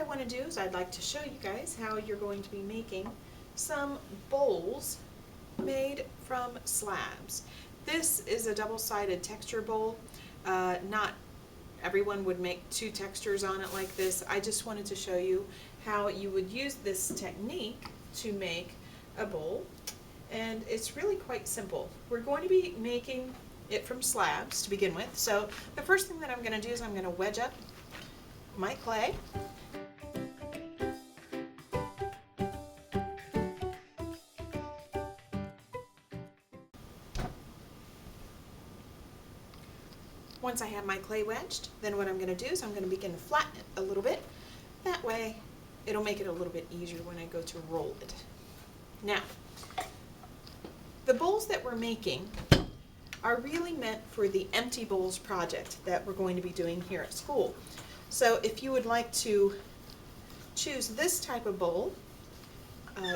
want to do is I'd like to show you guys how you're going to be making some bowls made from slabs. This is a double-sided texture bowl. Not everyone would make two textures on it like this. I just wanted to show you how you would use this technique to make a bowl, and it's really quite simple. We're going to be making it from slabs to begin with. So the first thing that I'm going to do is I'm going to wedge up my clay. Once I have my clay wedged, then what I'm going to do is I'm going to begin to flatten it a little bit. That way it'll make it a little bit easier when I go to roll it. Now, the bowls that we're making are really meant for the empty bowls project that we're going to be doing here at school. So if you would like to choose this type of bowl,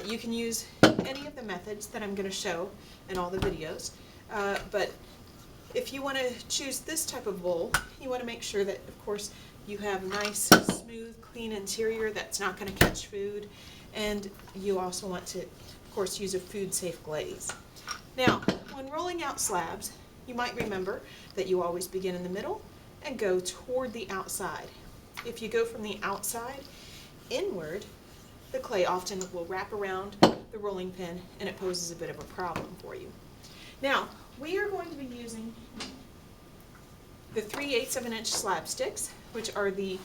you can use any of the methods that I'm going to show in all the videos, but if you want to choose this type of bowl, you want to make sure that, of course, you have nice, smooth, clean interior that's not going to catch food, and you also want to, of course, use a food-safe glaze. Now, when rolling out slabs, you might remember that you always begin in the middle and go toward the outside. If you go from the outside inward, the clay often will wrap around the rolling pin and it poses a bit of a problem for you. Now, we are going to be using the 3/8 of an inch slab sticks, which are the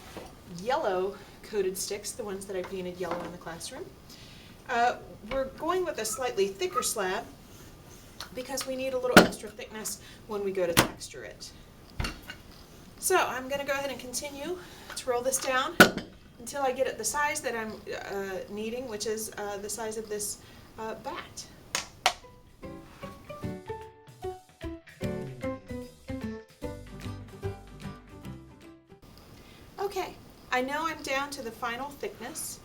yellow coated sticks, the ones that I painted yellow in the classroom. We're going with a slightly thicker slab because we need a little extra thickness when we go to texture it. So I'm going to go ahead and continue to roll this down until I get it the size that I'm needing, which is the size of this bat. Okay, I know I'm down to the final thickness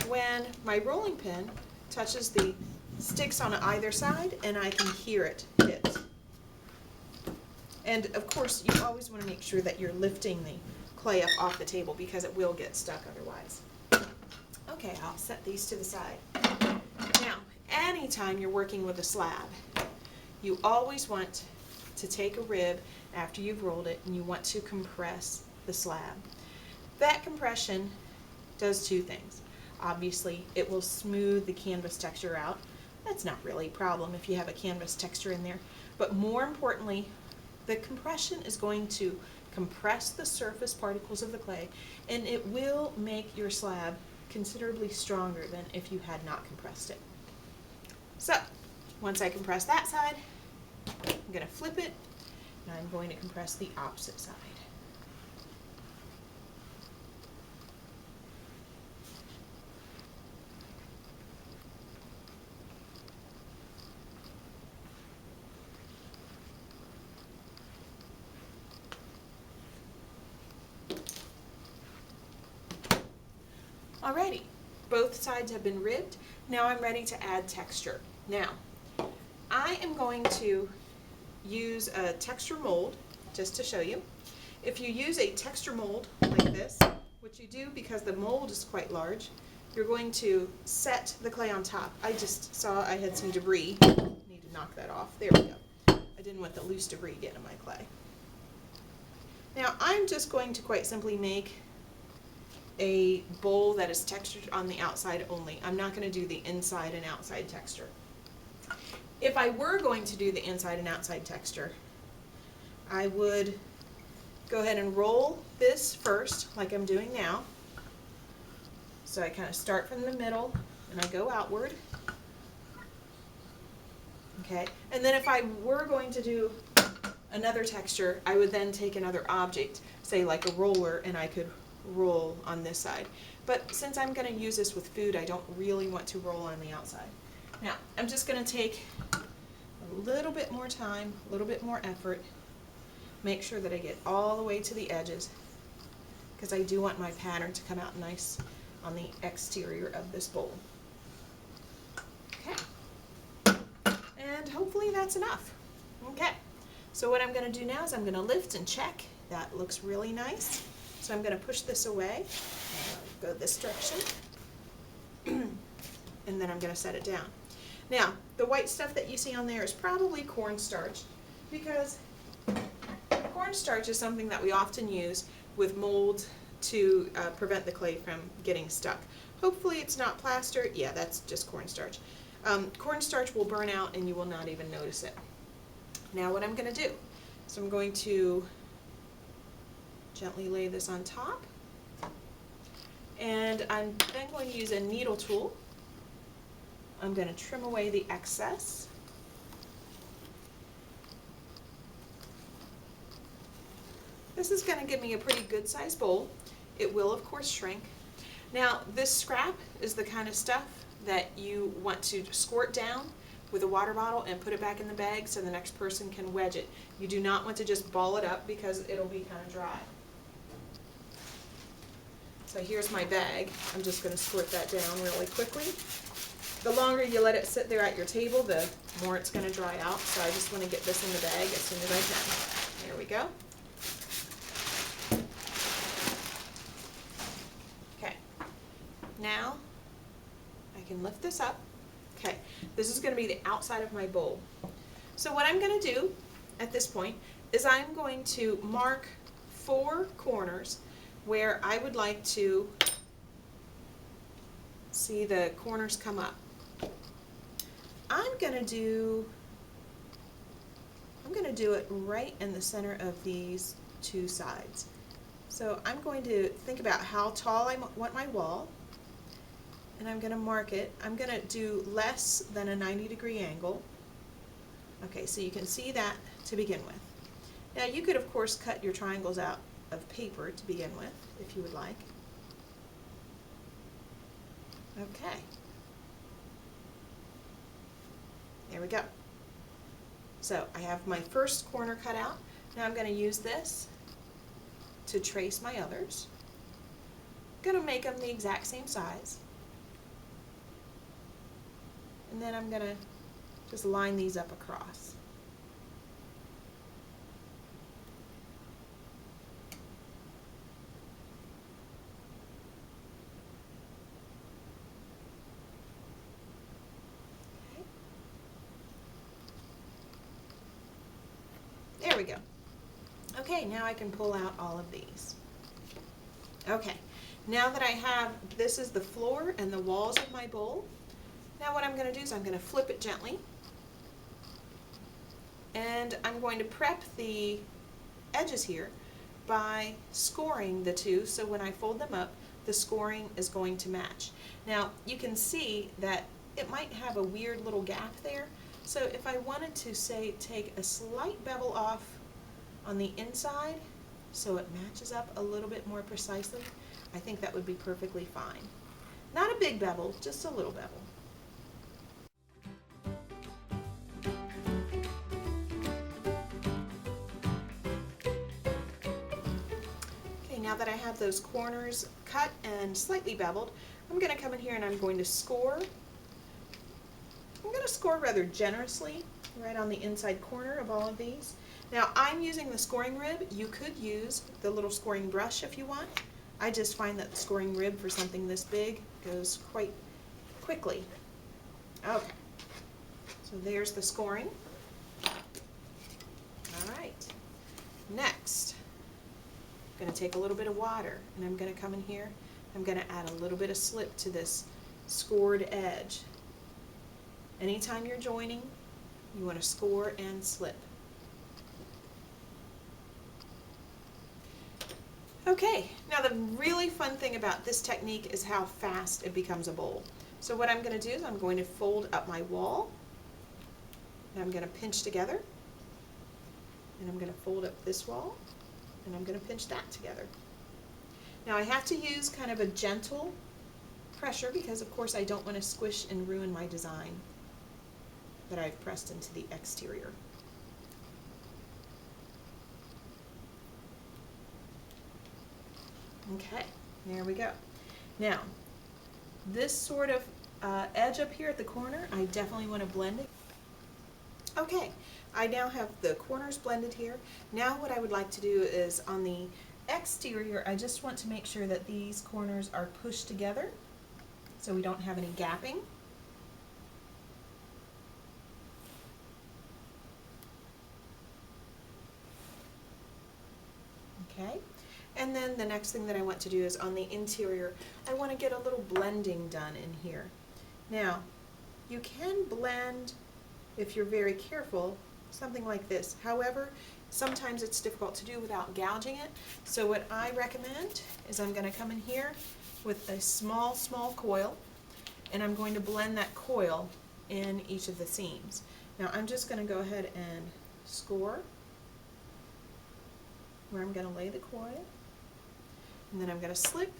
when my rolling pin touches the sticks on either side and I can hear it hit. And of course, you always want to make sure that you're lifting the clay up off the table because it will get stuck otherwise. Okay, I'll set these to the side. Now, anytime you're working with a slab, you always want to take a rib after you've rolled it and you want to compress the slab. That compression does two things. Obviously, it will smooth the canvas texture out. That's not really a problem if you have a canvas texture in there. But more importantly, the compression is going to compress the surface particles of the clay, and it will make your slab considerably stronger than if you had not compressed it. So, once I compress that side, I'm going to flip it, and I'm going to compress the opposite side. Alrighty, both sides have been ribbed. Now I'm ready to add texture. Now, I am going to use a texture mold just to show you. If you use a texture mold like this, what you do, because the mold is quite large, you're going to set the clay on top. I just saw I had some debris. Need to knock that off. There we go. I didn't want the loose debris getting in my clay. Now I'm just going to quite simply make a bowl that is textured on the outside only. I'm not going to do the inside and outside texture. If I were going to do the inside and outside texture, I would go ahead and roll this first, like I'm doing now. So I kind of start from the middle and I go outward. Okay, and then if I were going to do another texture, I would then take another object, say like a roller, and I could roll on this side. But since I'm going to use this with food, I don't really want to roll on the outside. Now, I'm just going to take a little bit more time, a little bit more effort, make sure that I get all the way to the edges, because I do want my pattern to come out nice on the exterior of this bowl. Okay, and hopefully that's enough. Okay, so what I'm going to do now is I'm going to lift and check. That looks really nice. So I'm going to push this away, go this direction, and then I'm going to set it down. Now, the white stuff that you see on there is probably cornstarch, because cornstarch is something that we often use with mold to prevent the clay from getting stuck. Hopefully it's not plaster. Yeah, that's just cornstarch. Cornstarch will burn out and you will not even notice it. Now what I'm going to do, so I'm going to gently lay this on top, and I'm then going to use a needle tool. I'm going to trim away the excess. This is going to give me a pretty good sized bowl. It will of course shrink. Now this scrap is the kind of stuff that you want to squirt down with a water bottle and put it back in the bag so the next person can wedge it. You do not want to just ball it up because it'll be kind of dry. So here's my bag. I'm just going to squirt that down really quickly. The longer you let it sit there at your table, the more it's going to dry out. So I just want to get this in the bag as soon as I can. There we go. Okay. Now I can lift this up. Okay. This is going to be the outside of my bowl. So what I'm going to do at this point is I'm going to mark 4 corners where I would like to see the corners come up. I'm going to do it right in the center of these 2 sides. So I'm going to think about how tall I want my wall, and I'm going to mark it. I'm going to do less than a 90-degree angle. Okay, so you can see that to begin with. Now you could of course cut your triangles out of paper to begin with, if you would like. Okay. There we go. So I have my first corner cut out. Now I'm going to use this to trace my others. I'm going to make them the exact same size. And then I'm going to just line these up across. There we go. Okay, now I can pull out all of these. Okay, now that I have, this is the floor and the walls of my bowl. Now what I'm going to do is I'm going to flip it gently, and I'm going to prep the edges here by scoring the 2, so when I fold them up, the scoring is going to match. Now you can see that it might have a weird little gap there. So if I wanted to, say, take a slight bevel off on the inside so it matches up a little bit more precisely, I think that would be perfectly fine. Not a big bevel, just a little bevel. Okay, now that I have those corners cut and slightly beveled, I'm going to come in here and I'm going to score. I'm going to score rather generously right on the inside corner of all of these. Now I'm using the scoring rib. You could use the little scoring brush if you want. I just find that the scoring rib for something this big goes quite quickly. Okay, so there's the scoring. All right, next I'm going to take a little bit of water and I'm going to come in here. I'm going to add a little bit of slip to this scored edge. Anytime you're joining, you want to score and slip. Okay, now the really fun thing about this technique is how fast it becomes a bowl. So what I'm going to do is I'm going to fold up my wall, and I'm going to pinch together, and I'm going to fold up this wall, and I'm going to pinch that together. Now I have to use kind of a gentle pressure because of course I don't want to squish and ruin my design that I've pressed into the exterior. Okay, there we go. Now, this sort of edge up here at the corner, I definitely want to blend it. Okay, I now have the corners blended here. Now what I would like to do is on the exterior, I just want to make sure that these corners are pushed together so we don't have any gapping. Okay, and then the next thing that I want to do is on the interior, I want to get a little blending done in here. Now, you can blend, if you're very careful, something like this. However, sometimes it's difficult to do without gouging it. So what I recommend is I'm going to come in here with a small coil, and I'm going to blend that coil in each of the seams. Now I'm just going to go ahead and score where I'm going to lay the coil, and then I'm going to slip,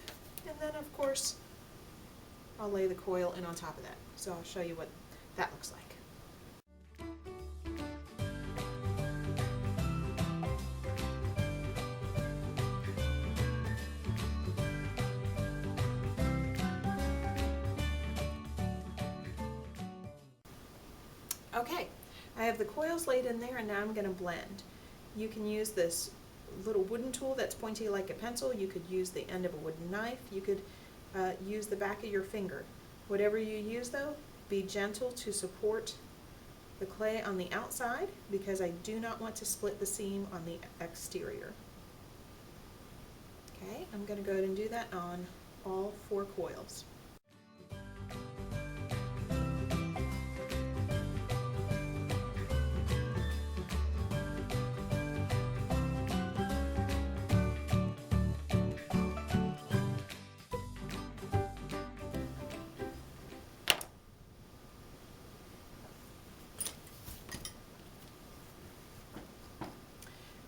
and then of course I'll lay the coil in on top of that. So I'll show you what that looks like. Okay, I have the coils laid in there, and now I'm going to blend. You can use this little wooden tool that's pointy like a pencil. You could use the end of a wooden knife. You could use the back of your finger. Whatever you use though, be gentle to support the clay on the outside, because I do not want to split the seam on the exterior. Okay, I'm going to go ahead and do that on all 4 coils.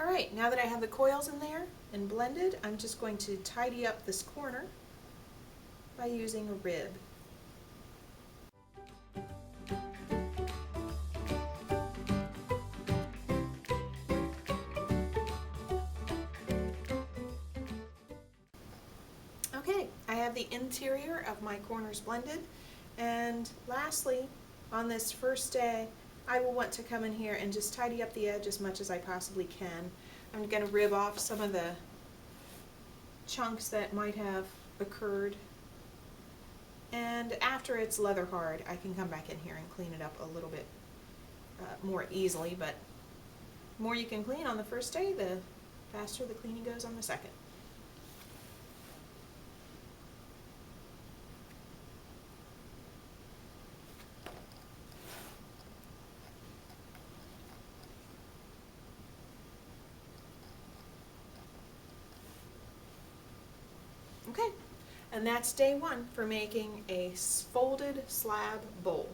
Alright, now that I have the coils in there and blended, I'm just going to tidy up this corner by using a rib. Okay, I have the interior of my corners blended, and lastly, on this first day, I will want to come in here and just tidy up the edge as much as I possibly can. I'm going to rib off some of the chunks that might have occurred, and after it's leather hard, I can come back in here and clean it up a little bit more easily, but the more you can clean on the first day, the faster the cleaning goes on the second. Okay, and that's day 1 for making a folded slab bowl.